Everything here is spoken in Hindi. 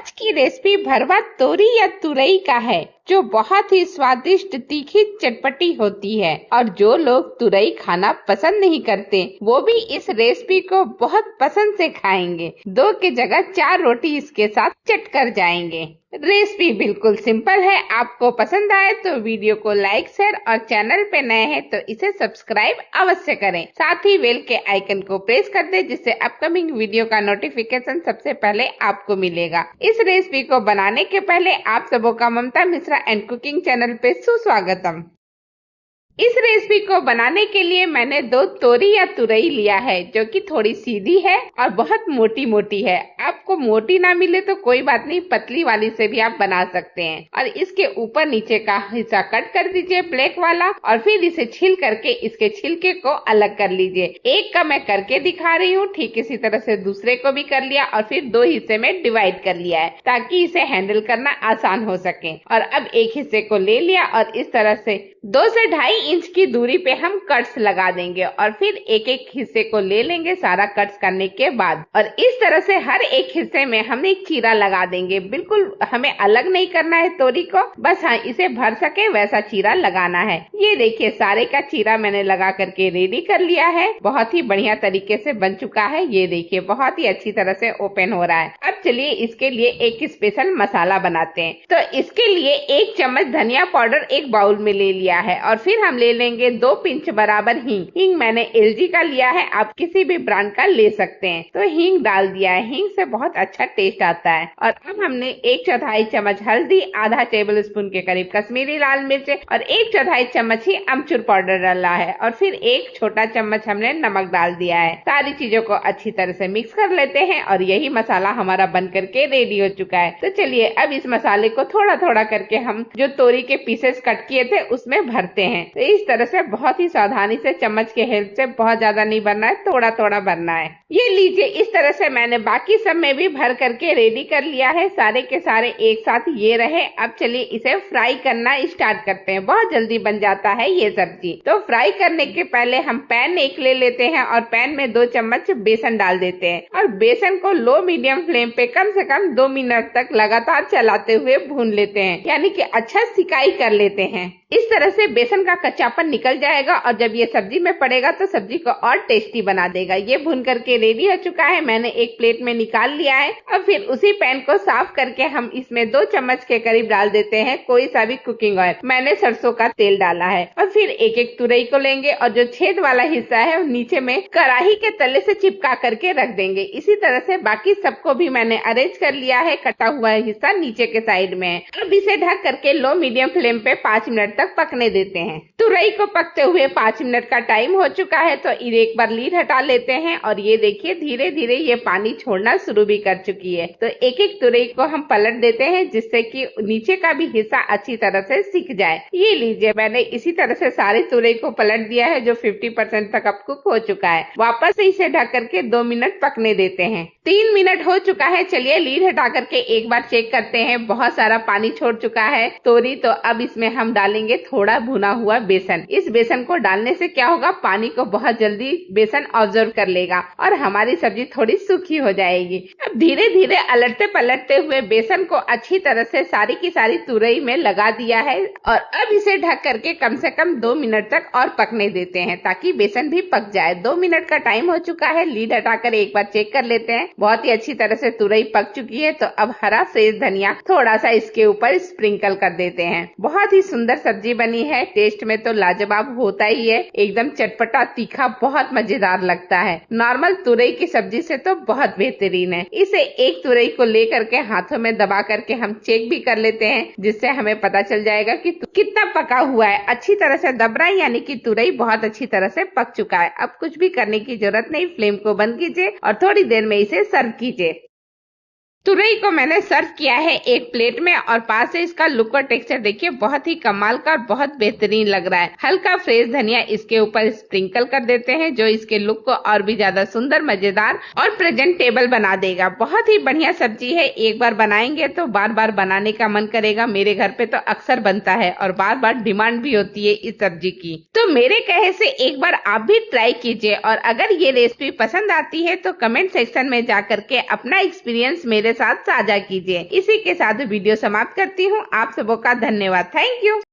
आज की रेसिपी भरवा तोरी या तुरई का है, जो बहुत ही स्वादिष्ट तीखी चटपटी होती है। और जो लोग तुरई खाना पसंद नहीं करते वो भी इस रेसिपी को बहुत पसंद से खाएंगे। 2 की जगह 4 रोटी इसके साथ चट कर जाएंगे। रेसिपी बिल्कुल सिंपल है। आपको पसंद आए तो वीडियो को लाइक, शेयर और चैनल पे नए हैं तो इसे सब्सक्राइब अवश्य करें। साथ ही बेल के आइकन को प्रेस कर दें, जिससे अपकमिंग वीडियो का नोटिफिकेशन सबसे पहले आपको मिलेगा। इस रेसिपी को बनाने के पहले आप सबों का ममता मिश्रा एंड कुकिंग चैनल पे सुस्वागतम। इस रेसिपी को बनाने के लिए मैंने 2 तोरी या तुरई लिया है, जो कि थोड़ी सीधी है और बहुत मोटी मोटी है। आपको मोटी ना मिले तो कोई बात नहीं, पतली वाली से भी आप बना सकते हैं। और इसके ऊपर नीचे का हिस्सा कट कर दीजिए ब्लैक वाला, और फिर इसे छील करके इसके छिलके को अलग कर लीजिए। एक का मैं करके दिखा रही हूँ, ठीक इसी तरह से दूसरे को भी कर लिया और फिर 2 हिस्से में डिवाइड कर लिया है, ताकि इसे हैंडल करना आसान हो सके। और अब एक हिस्से को ले लिया और इस तरह से 2 से 2.5 इंच की दूरी पे हम कट्स लगा देंगे। और फिर एक एक हिस्से को ले लेंगे सारा कट्स करने के बाद, और इस तरह से हर एक हिस्से में हम एक चीरा लगा देंगे। बिल्कुल हमें अलग नहीं करना है तोरी को, बस हाँ इसे भर सके वैसा चीरा लगाना है। ये देखिए सारे का चीरा मैंने लगा करके रेडी कर लिया है। बहुत ही बढ़िया तरीके से बन चुका है। ये देखिए बहुत ही अच्छी तरह से ओपन हो रहा है। अब चलिए इसके लिए एक स्पेशल मसाला बनाते हैं। तो इसके लिए 1 चम्मच धनिया पाउडर एक बाउल में ले लिया है, और फिर हम ले लेंगे 2 पिंच बराबर हींग। हींग मैंने एलजी का लिया है, आप किसी भी ब्रांड का ले सकते हैं। तो हींग डाल दिया है, हींग से बहुत अच्छा टेस्ट आता है। और अब हमने 1/4 चम्मच हल्दी, आधा टेबल स्पून के करीब कश्मीरी लाल मिर्च और 1/4 चम्मच ही अमचूर पाउडर डाला है, और फिर 1 छोटा चम्मच हमने नमक डाल दिया है। सारी चीजों को अच्छी तरह से मिक्स कर लेते हैं, और यही मसाला हमारा बन करके रेडी हो चुका है। तो चलिए अब इस मसाले को थोड़ा थोड़ा करके हम जो तोरी के पीसेस कट किए थे उसमें भरते हैं। तो इस तरह से बहुत ही सावधानी से चम्मच के हेल्प से, बहुत ज्यादा नहीं भरना है, थोड़ा थोड़ा भरना है। ये लीजिए इस तरह से मैंने बाकी सब में भी भर करके रेडी कर लिया है। सारे के सारे एक साथ ये रहे। अब चलिए इसे फ्राई करना स्टार्ट करते हैं। बहुत जल्दी बन जाता है ये सब्जी। तो फ्राई करने के पहले हम पैन एक ले लेते हैं और पैन में 2 चम्मच बेसन डाल देते हैं, और बेसन को लो मीडियम फ्लेम पे कम से कम 2 मिनट तक लगातार चलाते हुए भून लेते हैं, यानी कि अच्छा सिकाई कर लेते हैं। इस तरह से बेसन का कच्चापन निकल जाएगा, और जब ये सब्जी में पड़ेगा तो सब्जी को और टेस्टी बना देगा। ये भून करके रेडी हो चुका है, मैंने एक प्लेट में निकाल लिया है। अब फिर उसी पैन को साफ करके हम इसमें 2 चम्मच के करीब डाल देते हैं कोई सा भी कुकिंग ऑयल। मैंने सरसों का तेल डाला है। और फिर एक एक तुरई को लेंगे, और जो छेद वाला हिस्सा है वो नीचे में कढ़ाई के तले से चिपका करके रख देंगे। इसी तरह से बाकी सबको भी मैंने अरेंज कर लिया है। कटा हुआ हिस्सा नीचे के साइड में है। अब इसे ढक करके लो मीडियम फ्लेम पे 5 मिनट तक पकने देते हैं। तुरई को पकते हुए 5 मिनट का टाइम हो चुका है, तो एक बार लीड हटा लेते हैं, और ये देखिए धीरे धीरे ये पानी छोड़ना शुरू भी कर चुकी है। तो एक एक तुरई को हम पलट देते हैं, जिससे कि नीचे का भी हिस्सा अच्छी तरह से सिक जाए। ये लीजिए मैंने इसी तरह से सारे तुरई को पलट दिया है, जो 50% तक अब कुक हो चुका है। वापस से इसे ढक करके 2 मिनट पकने देते हैं। 3 मिनट हो चुका है। चलिए लीड हटा करके एक बार चेक करते हैं। बहुत सारा पानी छोड़ चुका है तोरी। तो अब इसमें हम डालेंगे थोड़ा भुना हुआ बेसन। इस बेसन को डालने से क्या होगा, पानी को बहुत जल्दी बेसन ऑब्जर्व कर लेगा और हमारी सब्जी थोड़ी सूखी हो जाएगी। अब धीरे धीरे अलटते पलटते हुए बेसन को अच्छी तरह से सारी की सारी तुरई में लगा दिया है, और अब इसे ढक करके कम से कम 2 मिनट तक और पकने देते हैं, ताकि बेसन भी पक जाए। 2 मिनट का टाइम हो चुका है। लीड हटाकर एक बार चेक कर लेते हैं। बहुत ही अच्छी तरह से तुरई पक चुकी है। तो अब हरा फ्रेश धनिया थोड़ा सा इसके ऊपर स्प्रिंकल कर देते हैं। बहुत ही सुंदर सब्जी बनी है। टेस्ट में तो लाजवाब होता ही है, एकदम चटपटा तीखा, बहुत मजेदार लगता है। नॉर्मल तुरई की सब्जी से तो बहुत बेहतरीन है। इसे एक तुरई को लेकर के हाथों में दबा करके हम चेक भी कर लेते हैं, जिससे हमें पता चल जाएगा कि कितना पका हुआ है। अच्छी तरह से दब रहा है, यानी कि तुरई बहुत अच्छी तरह से पक चुका है। अब कुछ भी करने की जरूरत नहीं, फ्लेम को बंद कीजिए और थोड़ी देर में इसे सर्व कीजिए। तुरई को मैंने सर्व किया है एक प्लेट में, और पास से इसका लुक और टेक्सचर देखिए बहुत ही कमाल का और बहुत बेहतरीन लग रहा है। हल्का फ्रेश धनिया इसके ऊपर स्प्रिंकल कर देते हैं, जो इसके लुक को और भी ज्यादा सुंदर, मजेदार और प्रेजेंटेबल बना देगा। बहुत ही बढ़िया सब्जी है। एक बार बनाएंगे तो बार बार बनाने का मन करेगा। मेरे घर पे तो अक्सर बनता है और बार बार डिमांड भी होती है इस सब्जी की। तो मेरे कहे से एक बार आप भी ट्राई कीजिए, और अगर ये रेसिपी पसंद आती है तो कमेंट सेक्शन में जाकर के अपना एक्सपीरियंस मेरे साथ साझा कीजिए। इसी के साथ वीडियो समाप्त करती हूँ। आप सबों का धन्यवाद। Thank you.